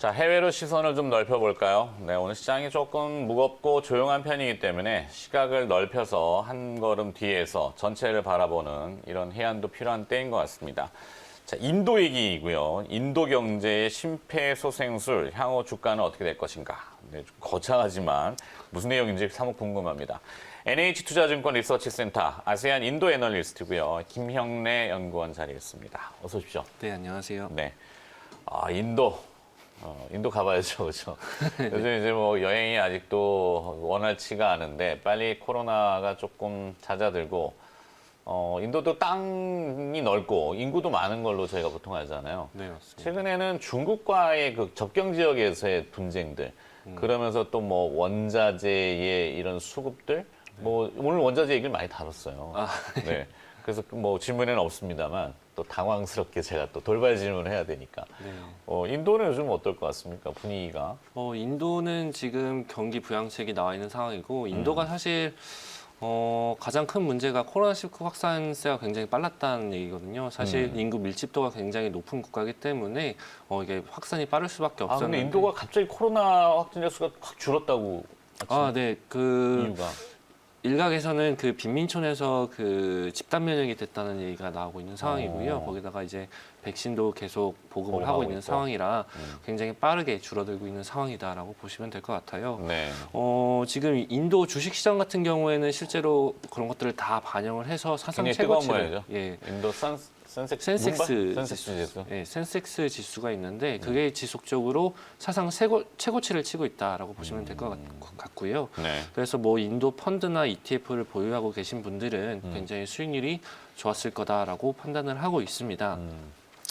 자, 해외로 시선을 좀 넓혀볼까요? 네, 오늘 시장이 조금 무겁고 조용한 편이기 때문에 시각을 넓혀서 한 걸음 뒤에서 전체를 바라보는 이런 해안도 필요한 때인 것 같습니다. 자, 인도 얘기이고요. 인도 경제의 심폐소생술, 향후 주가는 어떻게 될 것인가? 네, 좀 거창하지만 무슨 내용인지 사뭇 궁금합니다. NH투자증권 리서치센터 아세안 인도 애널리스트고요. 김형래 연구원 자리했습니다. 어서 오십시오. 네, 안녕하세요. 네. 아, 인도 가봐야죠, 그렇죠? 요즘 이제 뭐 여행이 아직도 원활치가 않은데 빨리 코로나가 조금 잦아들고 인도도 땅이 넓고 인구도 많은 걸로 저희가 보통 알잖아요. 네, 맞습니다. 최근에는 중국과의 그 접경 지역에서의 분쟁들, 그러면서 또 뭐 원자재의 이런 수급들, 뭐 오늘 원자재 얘기를 많이 다뤘어요. 네. 그래서 뭐 질문에는 없습니다만 또 당황스럽게 제가 또 돌발 질문을 해야 되니까. 네. 인도는 요즘 어떨 것 같습니까? 분위기가. 인도는 지금 경기 부양책이 나와 있는 상황이고, 인도가 사실 가장 큰 문제가 코로나19 확산세가 굉장히 빨랐다는 얘기거든요. 사실 인구 밀집도가 굉장히 높은 국가이기 때문에 이게 확산이 빠를 수밖에 아, 없었는데. 근데 인도가 갑자기 코로나 확진자 수가 확 줄었다고. 네, 이유가. 일각에서는 그 빈민촌에서 그 집단 면역이 됐다는 얘기가 나오고 있는 상황이고요. 어. 거기다가 이제 백신도 계속 보급을 보급하고 하고 있는 있고. 상황이라 굉장히 빠르게 줄어들고 있는 상황이다라고 보시면 될 것 같아요. 네. 지금 인도 주식시장 같은 경우에는 실제로 그런 것들을 다 반영을 해서 사상 굉장히 뜨거운 최고치를 모양이죠. 예, 인도 센섹스 센섹스 지수. 예, 센섹스 지수가 있는데 그게 지속적으로 사상 최고치를 치고 있다라고 보시면 될 것 같고요. 네. 그래서 뭐 인도 펀드나 ETF를 보유하고 계신 분들은 굉장히 수익률이 좋았을 거다라고 판단을 하고 있습니다.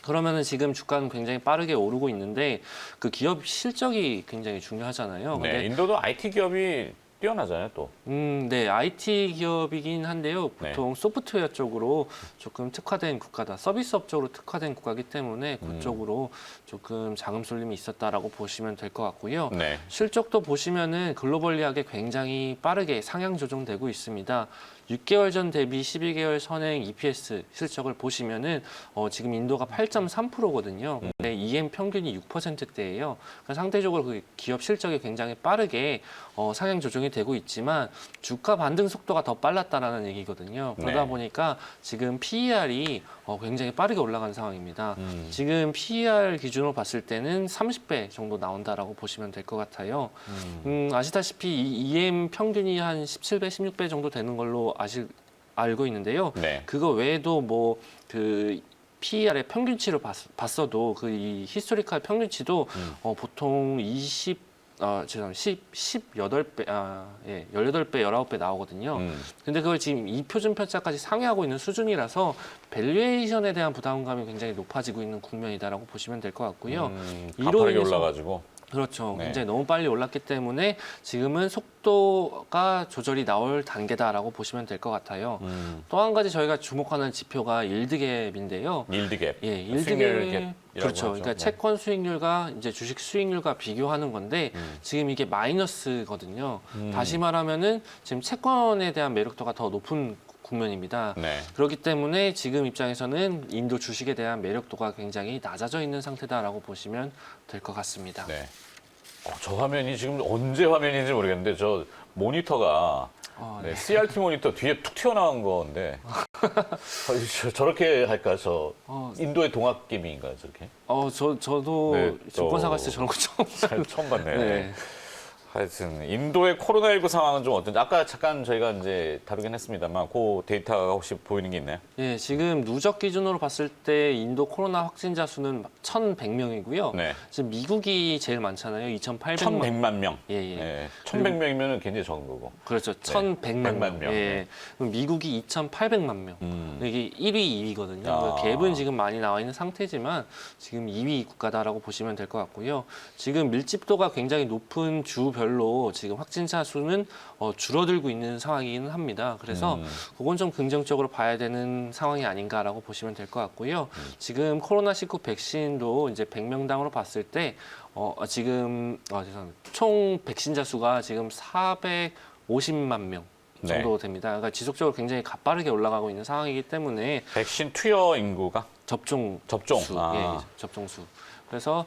그러면은 지금 주가는 굉장히 빠르게 오르고 있는데 그 기업 실적이 굉장히 중요하잖아요. 네. 근데 인도도 IT 기업이 뛰어나잖아요, 또. 네, IT 기업이긴 한데요. 네. 보통 소프트웨어 쪽으로 조금 특화된 국가다. 서비스업 쪽으로 특화된 국가이기 때문에 그쪽으로 조금 자금 쏠림이 있었다라고 보시면 될 것 같고요. 네. 실적도 보시면은 글로벌리하게 굉장히 빠르게 상향 조정되고 있습니다. 6개월 전 대비 12개월 선행 EPS 실적을 보시면은 지금 인도가 8.3%거든요. 근데 EM 평균이 6%대예요. 그러니까 상대적으로 그 기업 실적이 굉장히 빠르게 상향 조정이 되고 있지만 주가 반등 속도가 더 빨랐다라는 얘기거든요. 그러다 네. 보니까 지금 PER이 굉장히 빠르게 올라간 상황입니다. 지금 PER 기준으로 봤을 때는 30배 정도 나온다라고 보시면 될 것 같아요. 아시다시피 이 EM 평균이 한 17배, 16배 정도 되는 걸로 알고 있는데요. 네. 그거 외에도 뭐 그 PER의 평균치를 봤어도 그 이 히스토리컬 평균치도 보통 18배, 18배, 19배 나오거든요. 근데 그걸 지금 이 표준 편차까지 상회하고 있는 수준이라서 밸류에이션에 대한 부담감이 굉장히 높아지고 있는 국면이다라고 보시면 될 것 같고요. 가파르게 올라가지고. 그렇죠. 네. 굉장히 너무 빨리 올랐기 때문에 지금은 속도가 조절이 나올 단계다라고 보시면 될 것 같아요. 또 한 가지 저희가 주목하는 지표가 일드갭인데요. 일드갭. 예, 수익률 일드갭 갭이라고 그렇죠. 하죠. 그러니까 네. 채권 수익률과 이제 주식 수익률과 비교하는 건데 지금 이게 마이너스거든요. 다시 말하면은 지금 채권에 대한 매력도가 더 높은 국면입니다. 네. 그렇기 때문에 지금 입장에서는 인도 주식에 대한 매력도가 굉장히 낮아져 있는 상태다라고 보시면 될 것 같습니다. 네. 저 화면이 지금 언제 화면인지 모르겠는데 저 모니터가 네, CRT 모니터 뒤에 툭 튀어나온 건데 저렇게 할까? 저 인도의 동학개미인가요, 저렇게? 저도 네, 증권사 갔을 때 저런 거 처음 봤네요. 네. 하여튼 인도의 코로나19 상황은 좀 어떤지 아까 잠깐 저희가 이제 다루긴 했습니다만 그 데이터가 혹시 보이는 게 있나요? 예, 지금 누적 기준으로 봤을 때 인도 코로나 확진자 수는 1,100명이고요. 네. 지금 미국이 제일 많잖아요. 2,800만. 1,100만 명. 예, 예. 네. 1,100명이면 굉장히 적은 거고. 그렇죠. 1,100만 명. 명. 예. 그럼 미국이 2,800만 명. 이게 1위, 2위거든요. 아. 갭은 지금 많이 나와 있는 상태지만 지금 2위 국가다라고 보시면 될 것 같고요. 지금 밀집도가 굉장히 높은 주별로 지금 확진자 수는 줄어들고 있는 상황이기는 합니다. 그래서 그건 좀 긍정적으로 봐야 되는 상황이 아닌가라고 보시면 될 것 같고요. 지금 코로나19 백신도 이제 100명당으로 봤을 때 지금 죄송합니다. 총 백신자 수가 지금 450만 명 정도 됩니다. 그러니까 지속적으로 굉장히 가파르게 올라가고 있는 상황이기 때문에 백신 투여 인구가 접종 접종. 수, 아. 예, 접종 수. 그래서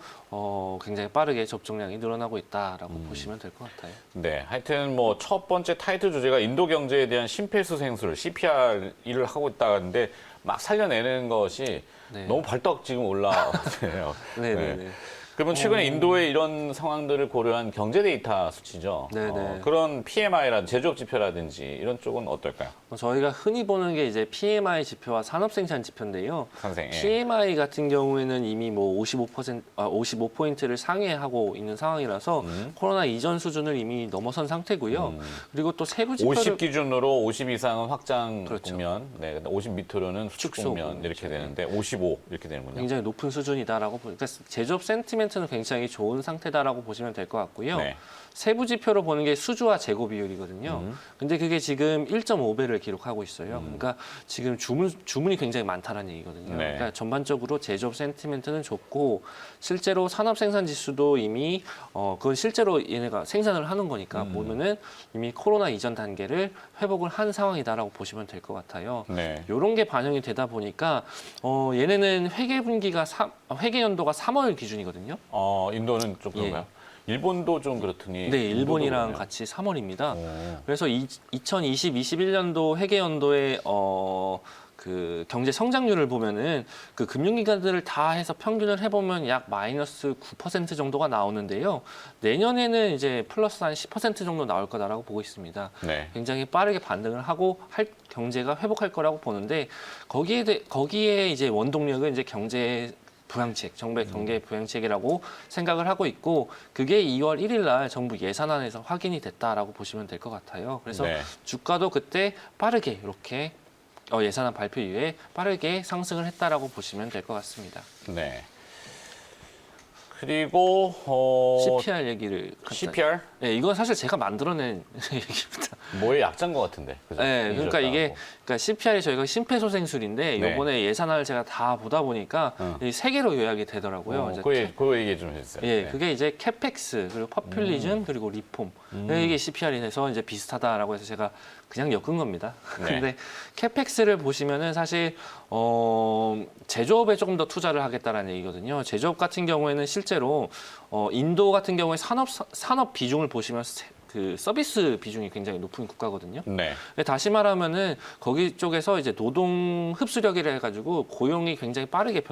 굉장히 빠르게 접종량이 늘어나고 있다라고 보시면 될 것 같아요. 네, 하여튼 뭐 첫 번째 타이틀 주제가 인도 경제에 대한 심폐소생술 CPR 을 하고 있다는데 막 살려내는 것이 네. 너무 발떡 지금 올라왔네요. 네네네. 그러면 최근에 인도의 이런 상황들을 고려한 경제 데이터 수치죠. 네네. 그런 PMI라든지 제조업 지표라든지 이런 쪽은 어떨까요, 저희가 흔히 보는 게 이제 PMI 지표와 산업생산 지표인데요. 선생? 예. PMI 같은 경우에는 이미 뭐 55포인트를 상회하고 있는 상황이라서 코로나 이전 수준을 이미 넘어선 상태고요. 그리고 또 세부 지표를 50 기준으로 50 이상은 확장 그렇죠. 국면, 네, 50 밑으로는 수축 축소 국면 이렇게 되는데 55 이렇게 되는군요. 굉장히 높은 수준이다라고 보니까 제조업 센티멘트는 굉장히 좋은 상태다라고 보시면 될 것 같고요. 네. 세부 지표로 보는 게 수주와 재고 비율이거든요. 근데 그게 지금 1.5배를 기록하고 있어요. 그러니까 지금 주문이 굉장히 많다는 얘기거든요. 네. 그러니까 전반적으로 제조업 센티멘트는 좋고 실제로 산업 생산 지수도 이미 그건 실제로 얘네가 생산을 하는 거니까 보면은 이미 코로나 이전 단계를 회복을 한 상황이다라고 보시면 될 것 같아요. 네. 이런 게 반영이 되다 보니까 얘네는 회계 분기가 회계 연도가 3월 기준이거든요. 인도는 좀 그런가요? 일본도 좀 그렇더니. 네, 일본이랑 인도도 그러네요. 같이 3월입니다. 오. 그래서 2020-21년도 회계 연도에 그 경제 성장률을 보면은 그 금융기관들을 다 해서 평균을 해보면 약 마이너스 9% 정도가 나오는데요. 내년에는 이제 플러스 한 10% 정도 나올 거다라고 보고 있습니다. 네. 굉장히 빠르게 반등을 하고 경제가 회복할 거라고 보는데 거기에 이제 원동력은 이제 경제 부양책, 정부의 경제 부양책이라고 생각을 하고 있고 그게 2월 1일 날 정부 예산안에서 확인이 됐다라고 보시면 될 것 같아요. 그래서 네. 주가도 그때 빠르게 이렇게 예산안 발표 이후에 빠르게 상승을 했다라고 보시면 될 것 같습니다. 네. 그리고 CPR 얘기를 CPR 네, 이건 사실 제가 만들어낸 얘기입니다. 뭐의 약자인 것 같은데. 그죠? 네, 그러니까 이게 CPR이 저희가 심폐소생술인데 네. 이번에 예산안을 제가 다 보다 보니까 이 세 개로 요약이 되더라고요. 이제 그 얘기 좀 해주세요. 예, 네. 그게 이제 캐펙스 그리고 퍼퓰리즘 그리고 리폼 이게 CPR에서 이제 비슷하다라고 해서 제가 그냥 엮은 겁니다. 네. 근데 캐펙스를 보시면은 사실 제조업에 조금 더 투자를 하겠다라는 얘기거든요. 제조업 같은 경우에는 실제로 인도 같은 경우에 산업 비중을 보시면 그 서비스 비중이 굉장히 높은 국가거든요. 네. 다시 말하면은 거기 쪽에서 이제 노동 흡수력이라 해가지고 고용이 굉장히 빠르게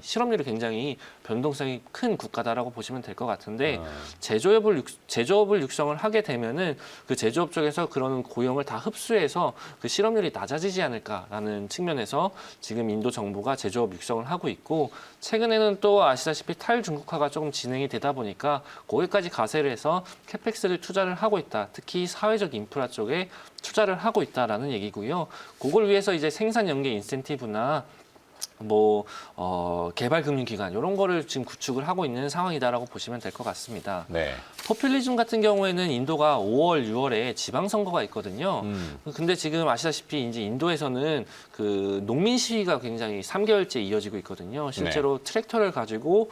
실업률이 굉장히 변동성이 큰 국가다라고 보시면 될 것 같은데 제조업을 육성을 하게 되면은 그 제조업 쪽에서 그런 고용을 다 흡수해서 그 실업률이 낮아지지 않을까라는 측면에서 지금 인도 정부가 제조업 육성을 하고 있고 최근에는 또 아시다시피 탈중국화가 조금 진행이 되다 보니까 거기까지 가세를 해서 캐펙스를 투자를 하고 있다. 특히 사회적 인프라 쪽에 투자를 하고 있다라는 얘기고요. 그걸 위해서 이제 생산 연계 인센티브나 개발금융기관 이런 거를 지금 구축을 하고 있는 상황이다라고 보시면 될 것 같습니다. 네. 포퓰리즘 같은 경우에는 인도가 5월, 6월에 지방선거가 있거든요. 근데 지금 아시다시피 이제 인도에서는 그 농민 시위가 굉장히 3개월째 이어지고 있거든요. 실제로 트랙터를 가지고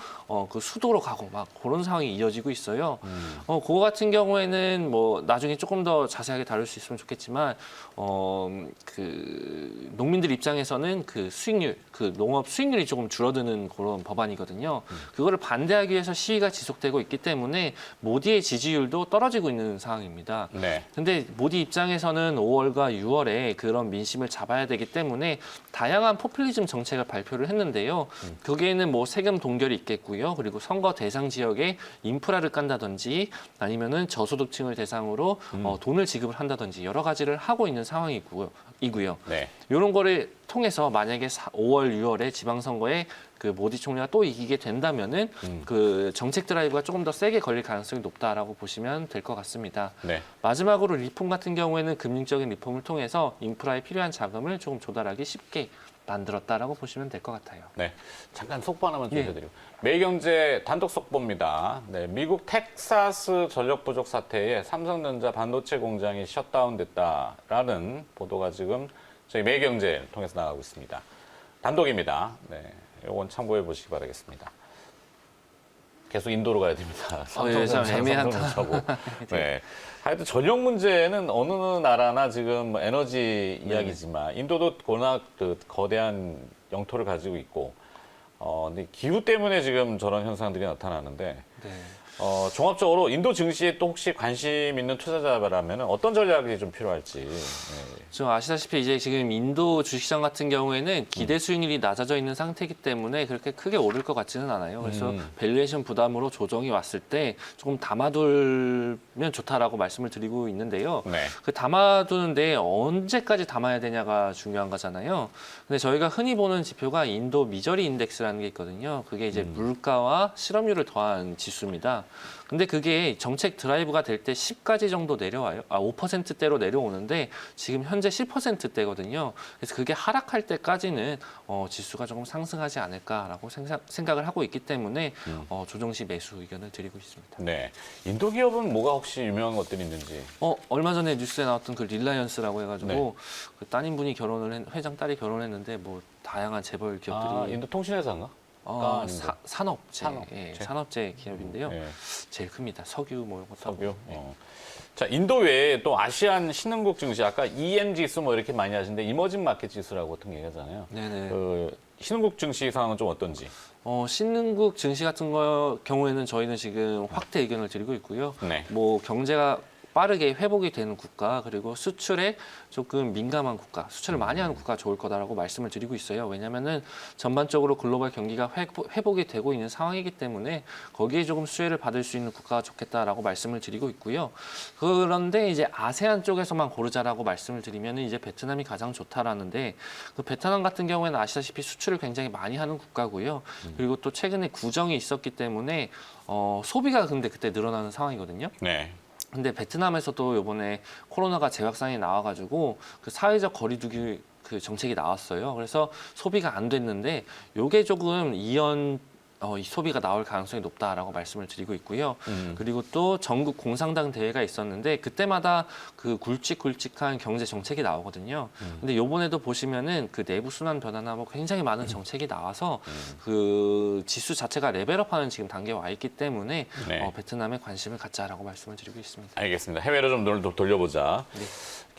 그 수도로 가고 막 그런 상황이 이어지고 있어요. 그거 같은 경우에는 뭐 나중에 조금 더 자세하게 다룰 수 있으면 좋겠지만 그 농민들 입장에서는 그 수익률, 그 농업 수익률이 조금 줄어드는 그런 법안이거든요. 그거를 반대하기 위해서 시위가 지속되고 있기 때문에 모디의 지지율도 떨어지고 있는 상황입니다. 네. 근데 모디 입장에서는 5월과 6월에 그런 민심을 잡아야 되기 때문에 다양한 포퓰리즘 정책을 발표를 했는데요. 거기에는 뭐 세금 동결이 있겠고요. 그리고 선거 대상 지역에 인프라를 깐다든지 아니면은 저소득층을 대상으로 돈을 지급을 한다든지 여러 가지를 하고 있는 상황이고요. 네. 이런 거를 통해서 만약에 5월, 6월에 지방선거에 그 모디 총리가 또 이기게 된다면은 그 정책 드라이브가 조금 더 세게 걸릴 가능성이 높다라고 보시면 될 것 같습니다. 네. 마지막으로 리폼 같은 경우에는 금융적인 리폼을 통해서 인프라에 필요한 자금을 조금 조달하기 쉽게 만들었다라고 보시면 될 것 같아요. 네. 잠깐 속보 하나만 좀 예. 해드리고. 매일경제 단독 속보입니다. 네. 미국 텍사스 전력 부족 사태에 삼성전자 반도체 공장이 셧다운됐다라는 보도가 지금 저희 매일경제를 통해서 나가고 있습니다. 단독입니다. 네. 요건 참고해 보시기 바라겠습니다. 계속 인도로 가야 됩니다. 참 애매하다. 네. 하여튼 전력 문제는 어느 나라나 지금 뭐 에너지 이야기지만 인도도 워낙 그 거대한 영토를 가지고 있고 근데 기후 때문에 지금 저런 현상들이 나타나는데 네. 종합적으로 인도 증시에 또 혹시 관심 있는 투자자라면 어떤 전략이 좀 필요할지. 네. 좀 아시다시피 이제 지금 인도 주식시장 같은 경우에는 기대 수익률이 낮아져 있는 상태이기 때문에 그렇게 크게 오를 것 같지는 않아요. 그래서 밸류에이션 부담으로 조정이 왔을 때 조금 담아두면 좋다라고 말씀을 드리고 있는데요. 네. 그 담아두는데 언제까지 담아야 되냐가 중요한 거잖아요. 근데 저희가 흔히 보는 지표가 인도 미저리 인덱스라는 게 있거든요. 그게 이제 물가와 실업률을 더한 지수입니다. 근데 그게 정책 드라이브가 될 때 10까지 정도 내려와요. 5%대로 내려오는데 지금 현재 10%대거든요. 그래서 그게 하락할 때까지는 지수가 조금 상승하지 않을까라고 생각을 하고 있기 때문에 조정 시 매수 의견을 드리고 있습니다. 네. 인도 기업은 뭐가 혹시 유명한 것들이 있는지. 얼마 전에 뉴스에 나왔던 그 릴라이언스라고 해가지고 네. 그 따님분이 회장 딸이 결혼했는데 뭐 다양한 재벌 기업들이 인도 통신회사인가? 아닌데. 산업재, 산업재. 산업재 기업인데요. 네. 제일 큽니다. 석유 뭐 이런 것도 석유. 하고. 네. 자, 인도 외에 또 아시안 신흥국 증시, 아까 EM 지수 뭐 이렇게 많이 하시는데 이머징 마켓 지수라고 보통 얘기하잖아요. 네네. 그 신흥국 증시 상황은 좀 어떤지. 신흥국 증시 같은 경우에는 저희는 지금 확대 의견을 드리고 있고요. 네. 뭐 경제가 빠르게 회복이 되는 국가 그리고 수출에 조금 민감한 국가, 수출을 많이 하는 국가가 좋을 거다라고 말씀을 드리고 있어요. 왜냐하면은 전반적으로 글로벌 경기가 회복이 되고 있는 상황이기 때문에 거기에 조금 수혜를 받을 수 있는 국가가 좋겠다라고 말씀을 드리고 있고요. 그런데 이제 아세안 쪽에서만 고르자라고 말씀을 드리면은 이제 베트남이 가장 좋다라는데 그 베트남 같은 경우에는 아시다시피 수출을 굉장히 많이 하는 국가고요. 그리고 또 최근에 구정이 있었기 때문에 소비가 근데 그때 늘어나는 상황이거든요. 네. 근데 베트남에서도 이번에 코로나가 재확산이 나와가지고 그 사회적 거리두기 그 정책이 나왔어요. 그래서 소비가 안 됐는데 요게 조금 이 소비가 나올 가능성이 높다라고 말씀을 드리고 있고요. 그리고 또 전국 공상당 대회가 있었는데 그때마다 그 굵직굵직한 경제 정책이 나오거든요. 근데 요번에도 보시면은 그 내부 순환 변화나 뭐 굉장히 많은 정책이 나와서 그 지수 자체가 레벨업하는 지금 단계에 와 있기 때문에 네. 베트남에 관심을 갖자라고 말씀을 드리고 있습니다. 알겠습니다. 해외로 좀 눈을 돌려보자. 네.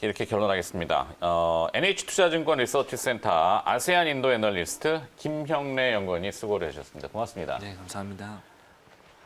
이렇게 결론하겠습니다. NH투자증권 리서치센터 아세안 인도 애널리스트 김형래 연구원이 수고를 해주셨습니다. 고맙습니다. 네, 감사합니다.